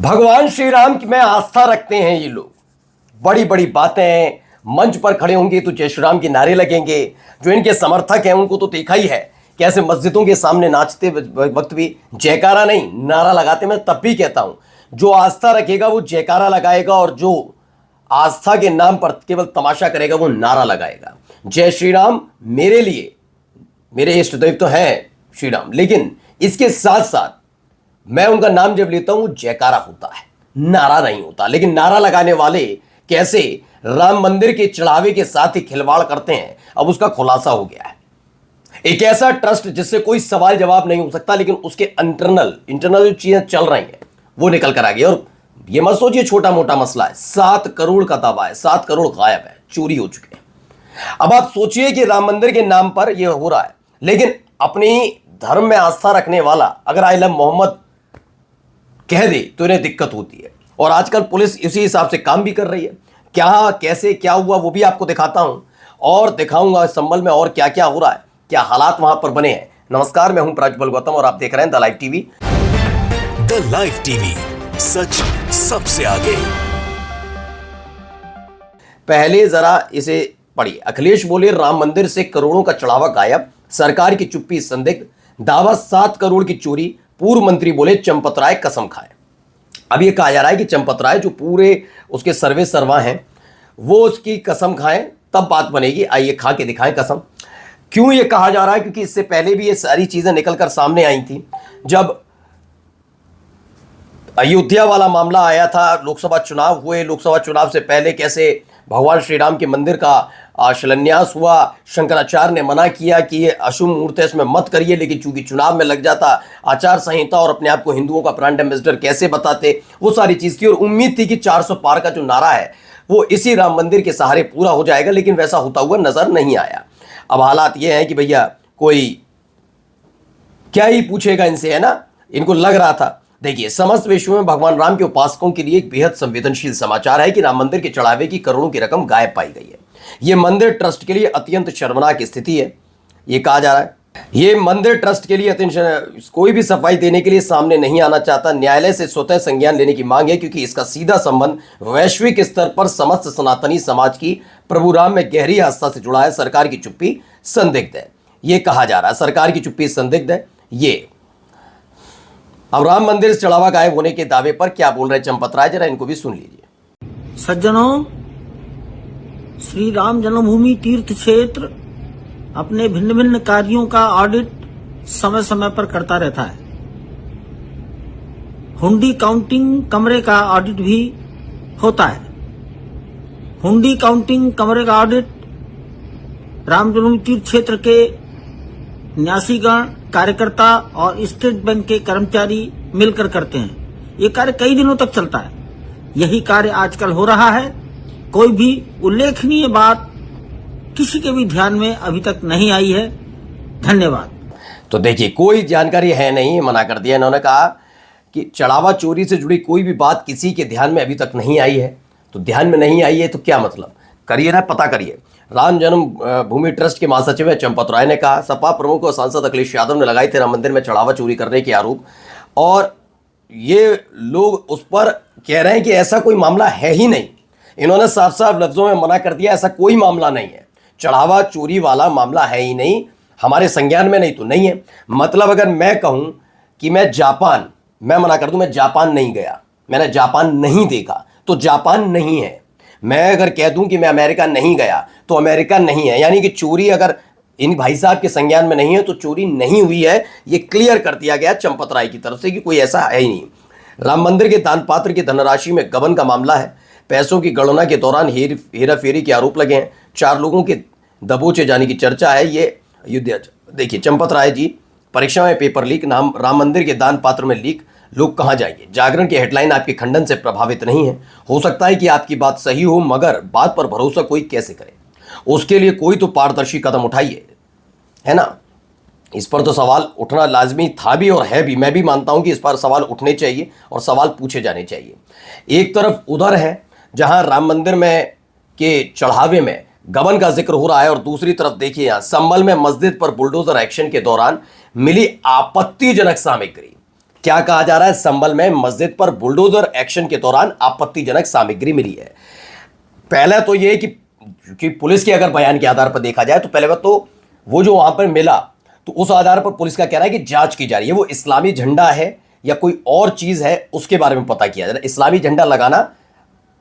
भगवान श्री राम की में आस्था रखते हैं ये लोग। बड़ी बड़ी बातें मंच पर खड़े होंगे तो जय श्री राम के नारे लगेंगे। जो इनके समर्थक हैं उनको तो देखा ही है कैसे मस्जिदों के सामने नाचते वक्त भी जयकारा नहीं नारा लगाते। मैं तब भी कहता हूं जो आस्था रखेगा वो जयकारा लगाएगा और जो आस्था के नाम पर केवल तमाशा करेगा वो नारा लगाएगा। जय श्री राम मेरे लिए मेरे इष्ट देव तो है श्री राम, लेकिन इसके साथ साथ मैं उनका नाम जब लेता हूं जयकारा होता है, नारा नहीं होता। लेकिन नारा लगाने वाले कैसे राम मंदिर के चढ़ावे के साथ ही खिलवाड़ करते हैं, अब उसका खुलासा हो गया है। एक ऐसा ट्रस्ट जिससे कोई सवाल जवाब नहीं हो सकता, लेकिन उसके इंटरनल जो चीजें चल रही हैं वो निकल कर आ गई। और ये मत सोचिए छोटा मोटा मसला है, 7 करोड़ का दावा है, 7 करोड़ गायब है, चोरी हो चुके हैं। अब आप सोचिए कि राम मंदिर के नाम पर यह हो रहा है, लेकिन अपनी धर्म में आस्था रखने वाला अगर आई लव मोहम्मद कह दे तो इन्हें दिक्कत होती है। और आजकल पुलिस इसी हिसाब से काम भी कर रही है। क्या कैसे क्या हुआ वो भी आपको दिखाता हूं और दिखाऊंगा इस संबल में और क्या क्या हो रहा है, क्या हालात वहां पर बने हैं। नमस्कार, मैं हूं प्रज्वल गौतम और आप देख रहे हैं the live TV. The live TV, सच सबसे आगे। पहले जरा इसे पढ़िए। अखिलेश बोले राम मंदिर से करोड़ों का चढ़ावा गायब, सरकार की चुप्पी संदिग्ध, दावा 7 करोड़ की चोरी। पूर्व मंत्री बोले चंपत राय कसम खाए। अब यह कहा जा रहा है कि चंपत राय जो पूरे उसके सर्वे सर्वा हैं वो उसकी कसम खाएं तब बात बनेगी। आइए खा के दिखाएं कसम। क्यों ये कहा जा रहा है? क्योंकि इससे पहले भी ये सारी चीजें निकलकर सामने आई थी। जब अयोध्या वाला मामला आया था, लोकसभा चुनाव हुए, लोकसभा चुनाव से पहले कैसे भगवान श्री राम के मंदिर का शिलान्यास हुआ, शंकराचार्य ने मना किया कि ये अशुभ मुहूर्त है, इसमें मत करिए, लेकिन चूंकि चुनाव में लग जाता आचार संहिता और अपने आप को हिंदुओं का ब्रांड एम्बेसडर कैसे बताते, वो सारी चीज थी। और उम्मीद थी कि 400 पार का जो नारा है वो इसी राम मंदिर के सहारे पूरा हो जाएगा, लेकिन वैसा होता हुआ नजर नहीं आया। अब हालात ये हैं कि भैया कोई क्या ही पूछेगा इनसे, है ना। इनको लग रहा था। देखिए, समस्त विश्व में भगवान राम के उपासकों के लिए एक बेहद संवेदनशील समाचार है कि राम मंदिर के चढ़ावे की करोड़ों की रकम गायब पाई गई है। यह मंदिर ट्रस्ट के लिए अत्यंत शर्मनाक स्थिति है। यह कहा जा रहा है ये मंदिर ट्रस्ट के लिए अत्यंत, कोई भी सफाई देने के लिए सामने नहीं आना चाहता। न्यायालय से स्वतः संज्ञान लेने की मांग है, क्योंकि इसका सीधा संबंध वैश्विक स्तर पर समस्त सनातनी समाज की प्रभु राम में गहरी आस्था से जुड़ा है। सरकार की चुप्पी संदिग्ध है, यह कहा जा रहा है। सरकार की चुप्पी संदिग्ध है। ये अब राम मंदिर से चढ़ावा गायब होने के दावे पर क्या बोल रहे हैं चंपत राय, जरा इनको भी सुन लीजिए। सज्जनों, श्री राम जन्मभूमि तीर्थ क्षेत्र अपने भिन्न भिन्न कार्यों का ऑडिट समय समय पर करता रहता है। हुंडी काउंटिंग कमरे का ऑडिट भी होता है। हुंडी काउंटिंग कमरे का ऑडिट राम जन्मभूमि तीर्थ क्षेत्र के न्यासीगण, कार्यकर्ता और स्टेट बैंक के कर्मचारी मिलकर करते हैं। ये कार्य कई दिनों तक चलता है। यही कार्य आजकल हो रहा है। कोई भी उल्लेखनीय बात किसी के भी ध्यान में अभी तक नहीं आई है। धन्यवाद। तो देखिए, कोई जानकारी है नहीं, मना कर दिया। इन्होंने कहा कि चढ़ावा चोरी से जुड़ी कोई भी बात किसी के ध्यान में अभी तक नहीं आई है। तो ध्यान में नहीं आई है तो क्या मतलब, करिए ना, पता करिए। राम जन्म भूमि ट्रस्ट के महासचिव चंपत राय ने कहा सपा प्रमुख और सांसद अखिलेश यादव ने लगाए थे राम मंदिर में चढ़ावा चोरी करने के आरोप, और ये लोग उस पर कह रहे हैं कि ऐसा कोई मामला है ही नहीं। इन्होंने साफ साफ लफ्जों में मना कर दिया, ऐसा कोई मामला नहीं है, चढ़ावा चोरी वाला मामला है ही नहीं, हमारे संज्ञान में नहीं तो नहीं है। मतलब अगर मैं कहूं कि मैं मना कर दूं, मैं जापान नहीं गया, मैंने जापान नहीं देखा, तो जापान नहीं है। मैं अगर कह दूं कि मैं अमेरिका नहीं गया तो अमेरिका नहीं है। यानी कि चोरी अगर इन भाई साहब के संज्ञान में नहीं है तो चोरी नहीं हुई है। ये क्लियर कर दिया गया चंपत राय की तरफ से कि कोई ऐसा है ही नहीं। राम मंदिर के दान पात्र की धनराशि में गबन का मामला है। पैसों की गणना के दौरान हेरा फेरी के आरोप लगे हैं। 4 लोगों के दबोचे जाने की चर्चा है। ये अयोध्या, देखिए चंपत राय जी, परीक्षा में पेपर लीक, नाम राम मंदिर के दान पात्र में लीक, लोग कहां जाएंगे। जागरण की हेडलाइन आपके खंडन से प्रभावित नहीं है। हो सकता है कि आपकी बात सही हो, मगर बात पर भरोसा कोई कैसे करे, उसके लिए कोई तो पारदर्शी कदम उठाइए, है ना। इस पर तो सवाल उठना लाजमी था भी और है भी। मैं भी मानता हूं कि इस पर सवाल उठने चाहिए और सवाल पूछे जाने चाहिए। एक तरफ उधर है जहां राम मंदिर में के चढ़ावे में गबन का जिक्र हो रहा है, और दूसरी तरफ देखिए यहां संभल में मस्जिद पर बुलडोजर एक्शन के दौरान मिली आपत्तिजनक सामग्री। क्या कहा जा रहा है? संभल में मस्जिद पर बुलडोजर एक्शन के दौरान आपत्तिजनक सामग्री मिली है। पहला तो ये कि पुलिस के अगर बयान के आधार पर देखा जाए तो पहले बात तो वो जो वहां पर मिला तो उस आधार पर पुलिस का कहना है कि जांच की जा रही है, वो इस्लामी झंडा है या कोई और चीज है उसके बारे में पता किया जा रहा है। इस्लामी झंडा लगाना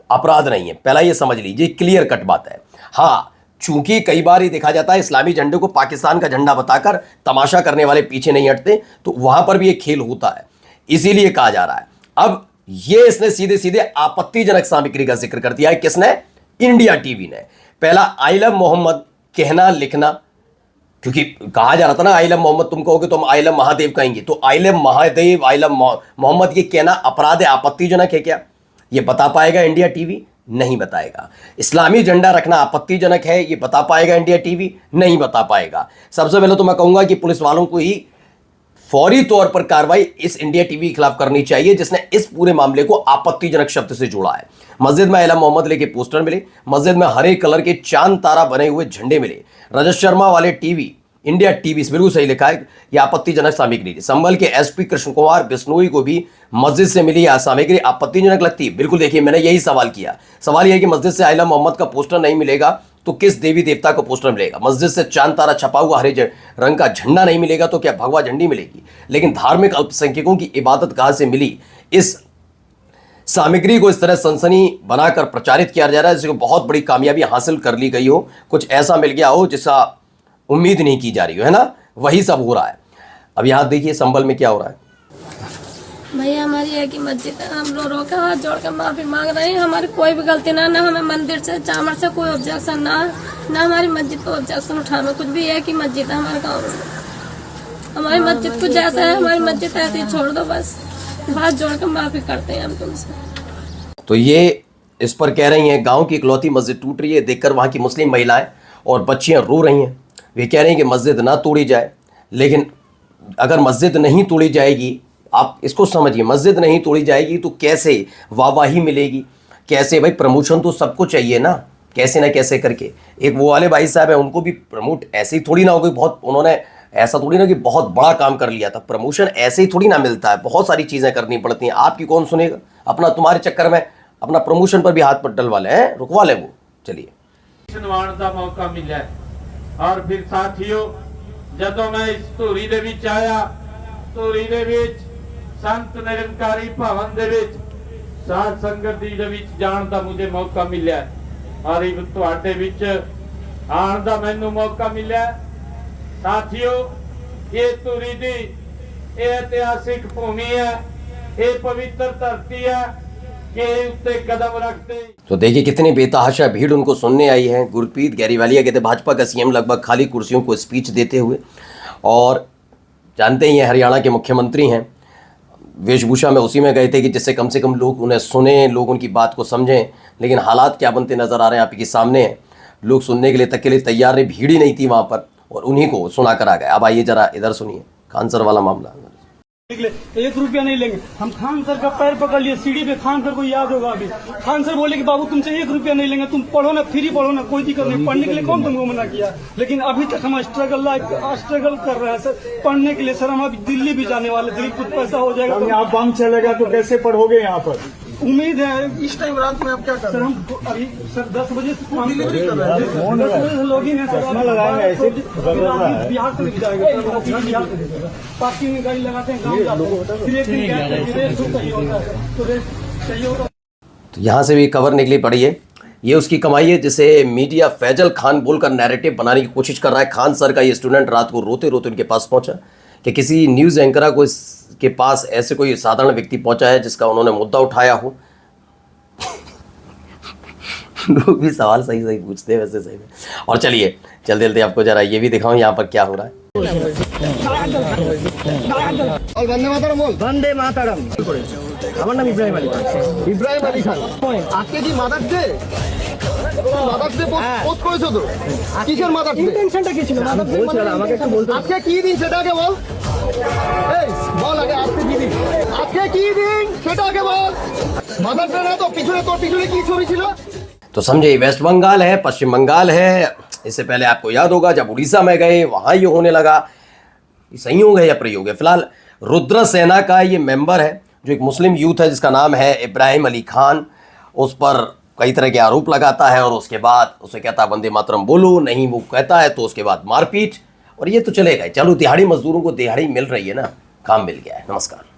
अपराध नहीं है, पहला ये समझ लीजिए, क्लियर कट बात है। हाँ, चूंकि कई बार ये देखा जाता है इस्लामी झंडे को पाकिस्तान का झंडा बताकर तमाशा करने वाले पीछे नहीं हटते, तो वहां पर भी एक खेल होता है, इसीलिए कहा जा रहा है। अब ये इसने सीधे सीधे आपत्तिजनक सामग्री का जिक्र कर दिया है। किसने? इंडिया टीवी ने। पहला, आई लव मोहम्मद कहना लिखना, क्योंकि कहा जा रहा था ना आई लव मोहम्मद, तुम कहोगे तो हम आई लव महादेव कहेंगे, तो I love Mahadev, I love Mohammad ये कहना अपराध है, आपत्तिजनक है क्या? ये बता पाएगा इंडिया टीवी? नहीं बताएगा। इस्लामी झंडा रखना आपत्तिजनक है, ये बता पाएगा इंडिया टीवी? नहीं बता पाएगा। सबसे पहले तो मैं कहूंगा कि पुलिस वालों को ही फौरी तौर पर कार्रवाई इस इंडिया टीवी के खिलाफ करनी चाहिए जिसने इस पूरे मामले को आपत्तिजनक शब्द से जोड़ा है। मस्जिद में आई लव मोहम्मद लेके पोस्टर मिले, मस्जिद में हरे कलर के चांद तारा बने हुए झंडे मिले, रजत शर्मा वाले टीवी, इंडिया टीवी बिल्कुल सही लिखा है, यह आपत्तिजनक सामग्री थी। संभल के एसपी कृष्ण कुमार बिश्नोई को भी मस्जिद से मिली यह सामग्री आपत्तिजनक लगती है? बिल्कुल। देखिए, मैंने यही सवाल किया। सवाल यह है कि मस्जिद से आई लव मोहम्मद का पोस्टर नहीं मिलेगा तो किस देवी देवता का पोस्टर मिलेगा? मस्जिद से चांद तारा छपा हुआ हरे रंग का झंडा नहीं मिलेगा तो क्या भगवा झंडी मिलेगी? लेकिन धार्मिक अल्पसंख्यकों की इबादत गाह से मिली इस सामग्री को इस तरह सनसनी बनाकर प्रचारित किया जा रहा है जिसको बहुत बड़ी कामयाबी हासिल कर ली गई हो, कुछ ऐसा मिल गया हो जिसका उम्मीद नहीं की जा रही हो, है ना? वही सब हो रहा है। अब यहां देखिए संभल में क्या हो रहा है। भैया, हमारी एक ही मस्जिद है, हम लोग रोके हाथ जोड़ कर माफी मांग रहे हैं। हमारी कोई भी गलती ना हमें मंदिर से चामर से कोई ऑब्जेक्शन ना हमारी मस्जिद को ऑब्जेक्शन उठाना, कुछ भी है कि मस्जिद है हमारे गाँव में। हमारी मस्जिद को जैसा है हमारी मस्जिद ऐसे ही छोड़ दो, बस हाथ जोड़ कर माफी करते हैं हम तुमसे। तो ये इस पर कह रही हैं गांव की इकलौती मस्जिद टूट रही है, देखकर वहां की मुस्लिम महिलाएं और बच्चियां रो रही हैं। वे कह रही हैं कि मस्जिद ना तोड़ी जाए, लेकिन अगर मस्जिद नहीं तोड़ी जाएगी, आप इसको समझिए, मस्जिद नहीं तोड़ी जाएगी तो कैसे वाहवाही मिलेगी, कैसे? भाई प्रमोशन तो सबको चाहिए ना, कैसे ना कैसे करके। एक वो वाले भाई साहब हैं, उनको भी प्रमोट ऐसे ही थोड़ी ना हो गई, बहुत उन्होंने ऐसा थोड़ी ना कि बहुत बड़ा काम कर लिया था। प्रमोशन ऐसे ही थोड़ी ना मिलता है, बहुत सारी चीज़ें करनी पड़ती हैं। आपकी कौन सुनेगा? अपना तुम्हारे चक्कर में अपना प्रमोशन पर भी हाथ पर डलवा ले, रुकवा ले वो। चलिए, का मौका मिला और फिर साथियों, ਜਦੋਂ मैं इस ਧੂਰੀ ਦੇ ਵਿੱਚ ਆਇਆ, ਧੂਰੀ ਦੇ ਵਿੱਚ ਸੰਤ ਨਿਰੰਕਾਰੀ ਭਵਨ ਦੇ ਵਿੱਚ ਸਾਧ ਸੰਗਤ ਦੇ ਵਿੱਚ ਜਾਣ ਦਾ ਮੁਝੇ ਮੌਕਾ ਮਿਲਿਆ ਔਰ ਇਹ ਤੁਹਾਡੇ ਵਿੱਚ ਆਉਣ ਦਾ ਮੈਨੂੰ ਮੌਕਾ ਮਿਲਿਆ। ਸਾਥੀਓ, ਇਹ ਧੂਰੀ ਦੀ ਇਹ ਇਤਿਹਾਸਿਕ ਭੂਮੀ ਹੈ, ਇਹ ਪਵਿੱਤਰ ਧਰਤੀ ਹੈ कि उत्ते कदम रखते। तो देखिए कितनी बेतहाशा भीड़ उनको सुनने आई है। गुरप्रीत गैरीवालिया कहते भाजपा का सीएम लगभग खाली कुर्सियों को स्पीच देते हुए, और जानते ही हैं हरियाणा के मुख्यमंत्री हैं, वेशभूषा में उसी में गए थे कि जिससे कम से कम लोग उन्हें सुने, लोग उनकी बात को समझें। लेकिन हालात क्या बनते नज़र आ रहे हैं आपके सामने हैं। लोग सुनने के लिए तक के लिए तैयार नहीं, भीड़ ही नहीं थी वहाँ पर, और उन्हीं को सुना कर आ गए। अब आइए जरा इधर सुनिए खान सर वाला मामला। 1 रुपया नहीं लेंगे हम। खान सर का पैर पकड़ लिए सीढ़ी पे, खान सर को याद होगा अभी। खान सर बोले कि बाबू तुमसे 1 रुपया नहीं लेंगे, तुम पढ़ो ना, फ्री पढ़ो ना, कोई दिक्कत नहीं, पढ़ने के लिए कौन तुमको मना किया? लेकिन अभी तक हम स्ट्रगल कर रहे हैं सर पढ़ने के लिए। सर हम अभी दिल्ली भी जाने वाले, दिल्ली कुछ पैसा हो जाएगा तो यहाँ बम चलेगा तो कैसे पढ़ोगे यहाँ पर? उम्मीद है इस टाइम रात में आप क्या कर? सर हम अभी सर 10 बजे से काम कर रहे हैं, 10 बजे से लॉगिन है सर, लगाएंगे ऐसे बिहार से लेके जाएगा, बिहार से लेके पार्किंग में गाड़ी लगाते हैं, गाँव जाते हैं, फिर एक दिन रेस्ट चाहिए होता है, तो रेस्ट चाहिए होता है। तो यहाँ से भी खबर निकली पड़ी है, ये उसकी कमाई है जिसे मीडिया फैजल खान बोलकर नैरेटिव बनाने की कोशिश कर रहा है। खान सर का ये स्टूडेंट रात को रोते रोते उनके पास पहुंचा कि किसी न्यूज़ एंकर को इसके पास ऐसे कोई साधारण व्यक्ति पहुंचा है जिसका उन्होंने मुद्दा उठाया हो। लोग भी सवाल सही सही पूछते हैं वैसे सही में। और चलिए जल्दी जल्दी आपको जरा ये भी दिखाऊं यहाँ पर क्या हो रहा है। वंदे मातरम। আমার নাম ইব্রাহিম আলী খান। ইব্রাহিম আলী খান, আজকে কি mother's day? Mother's day post করেছো তো? কিসের মাদার্স ডে? ইন্টেনশনটা কি ছিল? মাদার্স ডে মানে আমাকে একটু বলতে। আজকে কি দিন সেটা আগে বল। এই বল আগে আজকে কি দিন? আজকে কি দিন সেটা আগে বল। মাদার্স ডে না তো পিছনে তোর পিছনে কি ছবি ছিল? तो समझे, वेस्ट बंगाल है, पश्चिम बंगाल है। इससे पहले आपको याद होगा जब उड़ीसा में गए वहाँ ये होने लगा। संयोग है या प्रयोग है? फिलहाल रुद्र सेना का ये मेंबर है, जो एक मुस्लिम यूथ है जिसका नाम है इब्राहिम अली खान। उस पर कई तरह के आरोप लगाता है और उसके बाद उसे कहता है वंदे मातरम बोलो, नहीं वो कहता है तो उसके बाद मारपीट। और ये तो चलेगा, चलो दिहाड़ी मजदूरों को दिहाड़ी मिल रही है ना, काम मिल गया है। नमस्कार।